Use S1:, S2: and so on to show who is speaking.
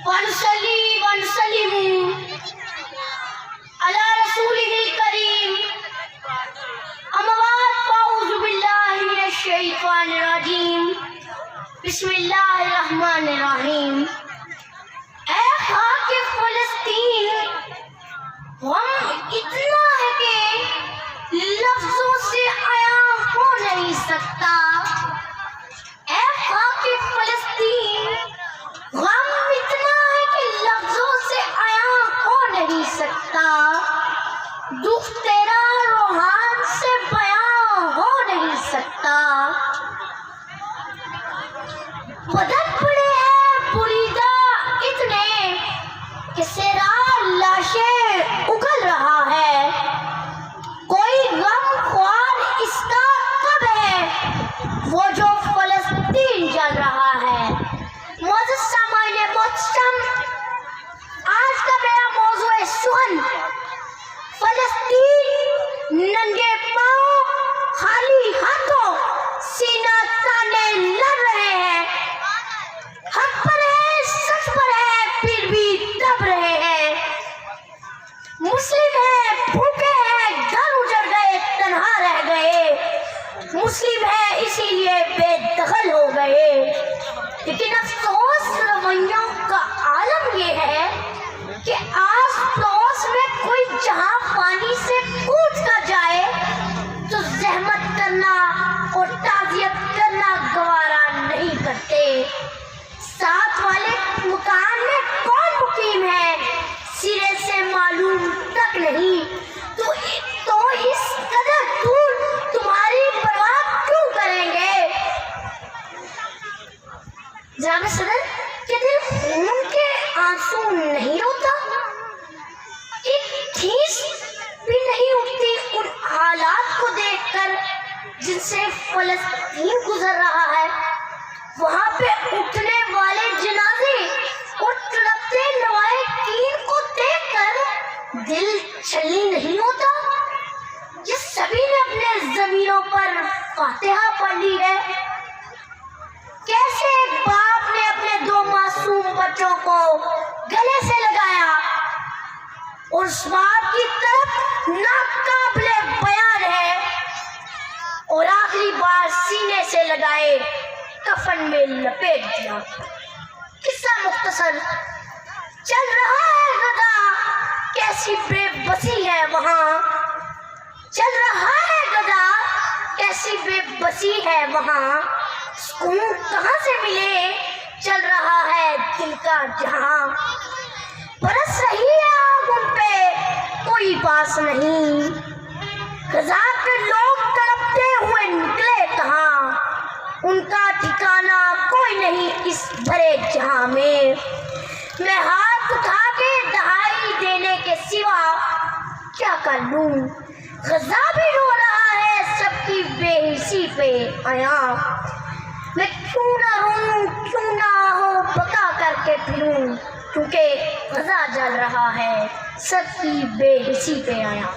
S1: ونصلي ونسلم على رسوله الكريم أما بعد فأعوذ بالله من الشيطان الرجيم بسم الله الرحمن الرحيم اے خاک فلسطین غم اتنا ہے کہ لفظوں سے عیاں ہو نہیں سکتا اے خاک فلسطین غم اتنا ہے کہ لفظوں سے عیاں ہو نہیں سکتا دکھ تیرا روحان سے بیاں ہو نہیں سکتا بدن پڑے ہیں بریدہ اتنے کہ سیراب لاشیں اگل رہا ہے کوئی غم خوار اس کا کب ہے وہ جو فلسطین جل رہا ہے معزز سامعین محترم آج کا میرا موضوع سخن فلسطین ننگے پاؤں خالی ہاتھوں سینہ تانے لڑ رہے ہیں حق پر ہے سچ پر ہے پھر بھی دب رہے ہیں مسلم ہے بھوکے ہیں گھر اجڑ گئے تنہا رہ گئے مسلم ہے اسی لیے بے دخل ہو گئے لیکن افسوس رویوں کا عالم یہ ہے کہ آس پڑوس میں کوئی جہاں پانی سے کوچ کر جائے تو زحمت کرنا اور تعزیت کرنا گوارا نہیں کرتے ساتھ والے مکان میں کون مقیم ہے سرے سے معلوم تک نہیں تو اس قدر دور تمہاری پرواہ کیوں کریں گے جناب صدر کہ دل خون کے آنسو نہیں روتا ایک ٹھیس بھی نہیں اٹھتی ان حالات کو دیکھ کر جن سے فلسطین گزر رہا ہے وہاں پہ اٹھنے والے جنازے اور تڑپتے لوائقین کو دیکھ کر دل چھلنی نہیں ہوتا یہ سبھی نے اپنے ضمیروں پر فاتحہ پڑھ لی ہے کیسے ایک باپ نے اپنے دو معصوم بچوں کو گلے سے لگایا اور اس باپ کی طرف ناقابل بیان ہے اور آخری بار سینے سے لگائے کفن میں لپیٹ دیا قصہ مختصر چل رہا ہے غدا کیسی بے بسی ہے وہاں چل رہا ہے غدا کیسی بے بسی ہے وہاں سکون کہاں سے ملے چل رہا ہے دل کا جہاں برس رہی ہے آگ ان پہ کوئی باس نہیں غزہ کے لوگ تڑپتے ہوئے نکلے کہاں ان کا ٹھکانہ کوئی نہیں اس بھرے جہاں میں ہاتھ اٹھا کے دہائی دینے کے سوا کیا کر لوں غزہ بھی رو رہا ہے سب کی بے حسی پہ عیاں میں کیوں نہ روں کیوں نہ ہو بکا کر کے پھروں کیونکہ غزہ جل رہا ہے سب کی بے حسی پہ عیاں